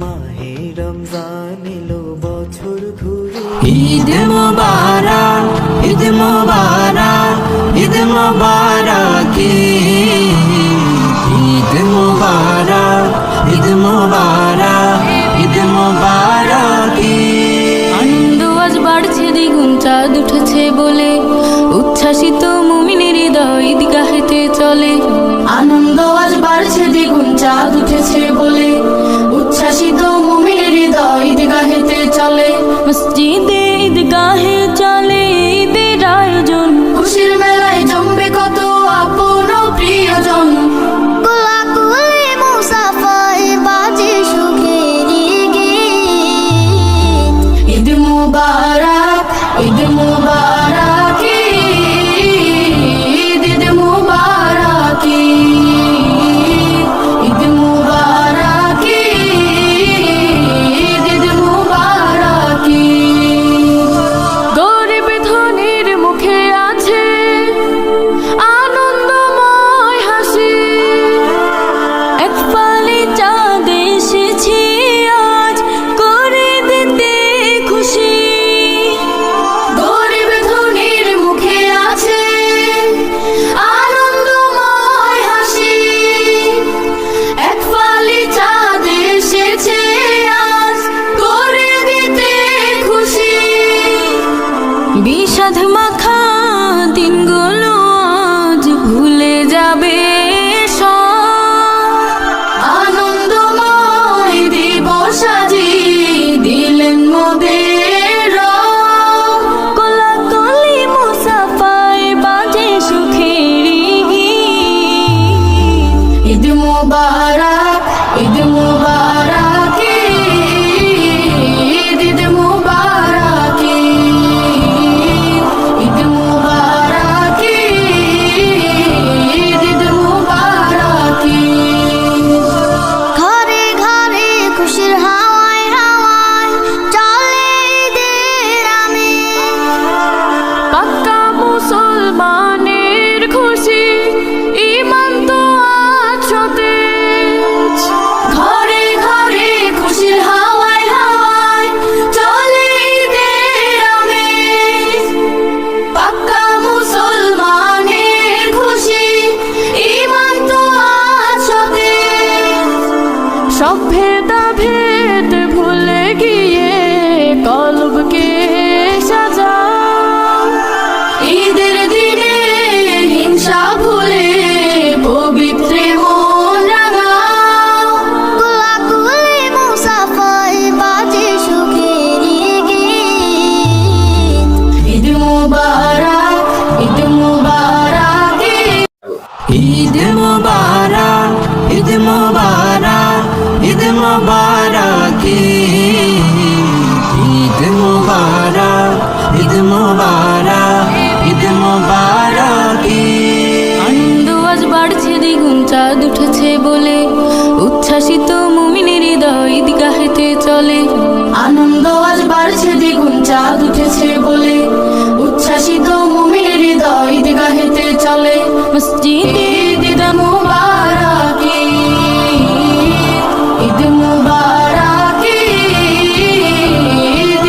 মাহে রমজান এলো বছর ঘুরে। ঈদ মুবারক, ঈদ মুবারক, ঈদ মুবারক, ঈদ মুবারক, ঈদ মুবারক, ঈদ মুবারক। আনন্দ আজ বাড়ছে দ্বিগুণ, চাঁদ উঠেছে বলে উচ্ছ্বাসিত মুমিনের হৃদয় ঈদগাহেতে চলে। আনন্দ আজ বাড়ছে দ্বিগুণ, চাঁদ উঠেছে বলে উচ্ছ্বাসিত মুমিনের হৃদয় ঈদগাহেতে চলে। মসজিদে ঈদগাহে চলে ঈদের আয়োজন, খুশির মেলায় জমবে কত আপন ও প্রিয়জন। কোলাকুলি মুসাফায় বাজে সুখের গীত। ঈদ মুবারক, ঈদ মুবারক, ঈদ মুবারক, ঈদ মুবারক, ঈদ মুবারক। গরিব ধনীর মুখে আছে আনন্দময় হাসি, এক ফালি চাঁদ এসেছে আজ করে দিতে খুশি। গরিব ধনীর মুখে আছে আনন্দময় হাসি, এক ফালি চাঁদ এসেছে আজ করে দিতে খুশি। বিষাদ মাখা দিনগুলো আজ ভুলে যাবে সব। আনন্দময় দিবস আজি দিলেন মোদের রব। কোলাকুলি মুসাফায় বাজে সুখের গীত। ঈদ মুবারক, ঈদ মুবারক, ঈদ মুবারক, ঈদ মুবারক, ঈদ মুবারক। ঘরে ঘরে খুশির হাওয়ায় হাওয়ায় চলে ঈদের আমেজ। পাক্কা মুসলমানের খুশি, ঈমান তো আজ সতেজ। ঘরে ঘরে খুশির হাওয়ায় হাওয়ায় চলে ঈদের আমেজ। পাক্কা মুসলমানের খুশি, ঈমান তো আজ সতেজ। সব ভেদাভেদ ভুলে গিয়ে কলবকে সাজাও। ঈদের দিনে হিংসা ভুলে পবিত্র মন রাঙাও। কোলাকুলি মুসাফায় বাজে সুখের গীত। ঈদ মুবারক, ঈদ মুবারক, ঈদ মুবারক, ঈদ মুবারক, ঈদ মুবারক, ঈদ মুবারক, ঈদ মুবারক, ঈদ মুবারক। আনন্দ আজ বাড়ছে দ্বিগুণ, চাঁদ উঠেছে বলে উচ্ছ্বাসিত মুমিনের হৃদয় ঈদগাহেতে চলে। আনন্দ আজ বাড়ছে দ্বিগুণ, চাঁদ উঠেছে বলে উচ্ছ্বাসিত মুমিনের হৃদয় ঈদগাহেতে চলে। মসজিদে ঈদ মুবারক, ঈদ মুবারক,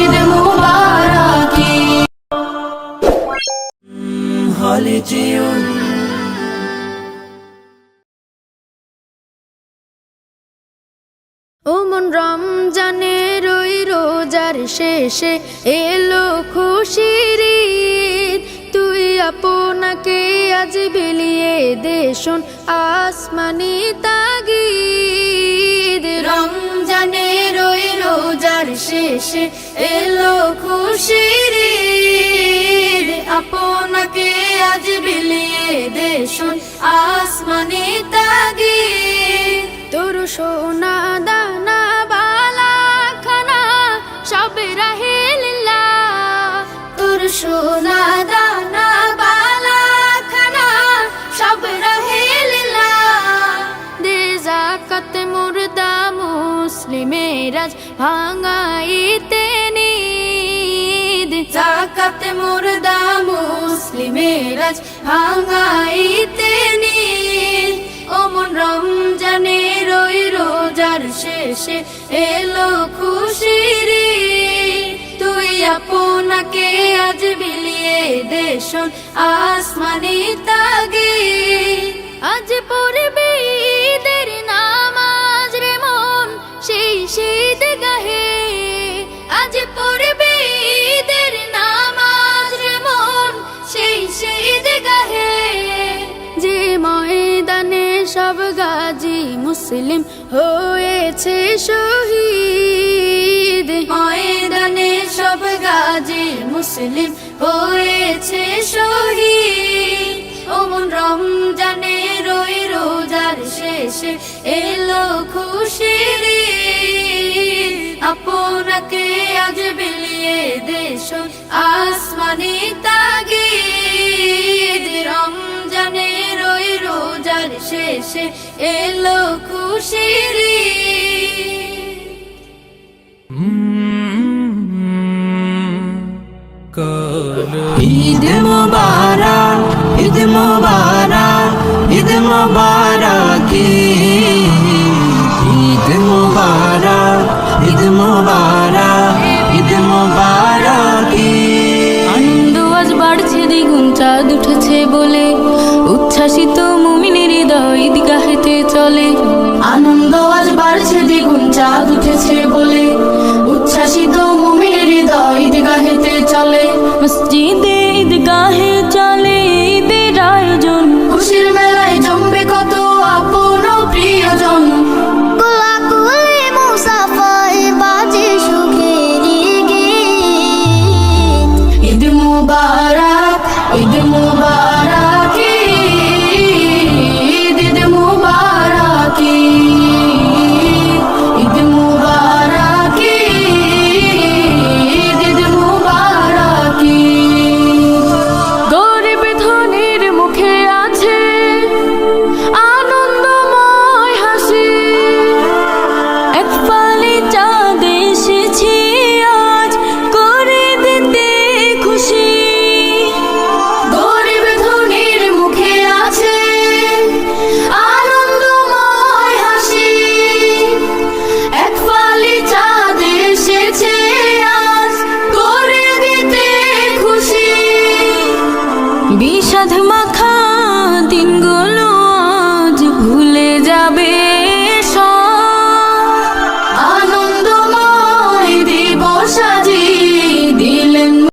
ঈদ মুবারক। হলে যেও ও মন রমজানের ওই রোজার শেষে এলো খুশির ঈদ। তুই আপনাকে আজ বিলিয়ে দে শোন আসমানি তাগিদ। রমজানের ওই রোজার শেষে এলো খুশির ঈদ। আপনাকে আজ বিলিয়ে দে শোন আসমানি তাগিদ। তোর সোনা দানা বালা খানা সব রাহে লিল্লাহ। তোর সোনা দানা বালা খানা সব রাহে লিল্লাহ। দে যাকাত মুর্দা মুসলিমের আজ ভাঙাইতে নিদ। যাকাত মুর্দা মুসলিমের আজ ভাঙাইতে নিদ। ও মন রমজানের ওই রোজার শেষে এলো খুশির ঈদ। তুই আপনাকে আজ বিলিয়ে দে শোন আসমানি তাগিদ। আজ পড়বে ঈদের নামাজ রে মন সেই শীত গাহে, আজ পড়বে ঈদের নামাজ রে মন সেই শীত গাহে। যে ময়দানে সব গাজী মুসলিম হয়েছে শহীদ, ময়দানে সব গাজী মুসলিম হয়েছে শহীদ। ওমন রমজানে রই রোজার শেষে এলো খুশির ঈদ। আপনাকে আজ বিলিয়ে দে শোন আসমানি তাগিদ। রমজানে রই রোজার শেষে এলো খুশির ঈদ মুবারক, ঈদ মুবারক, ঈদ মুবারক, ঈদ মুবারক, ঈদ মুবারক, ঈদ মুবারক। আনন্দ আজ বাড়ছে দ্বিগুণ চাঁদ উঠেছে বলে, উচ্ছ্বাসিত মুমিনের হৃদয় ঈদগাহেতে চলে। আনন্দ আজ বাড়ছে দ্বিগুণ চাঁদ উঠেছে বলে, উচ্ছ্বাসিত মুমিনের হৃদয় ঈদগাহেতে চলে। মসজিদে ঈদগাহে চলে ঈদের আয়োজন, খুশির মেলায় জমবে কত আপন ও প্রিয়জন। কোলাকুলি মুসাফায় বাজে সুখের গীত। ঈদ মুবারক, ঈদ মুবারক, ঈদ মুবারক, ঈদ মুবারক, ঈদ মুবারক। গরিব ধনীর মুখে আছে আনন্দময় হাসি, এক ফালি চাঁদ এসেছে আজ করে দিতে খুশি। গরিব ধনীর মুখে আছে আনন্দময় হাসি, এক ফালি চাঁদ এসেছে আজ করে দিতে খুশি। বিষাদ মাখা দিনগুলো আজ ভুলে যাবে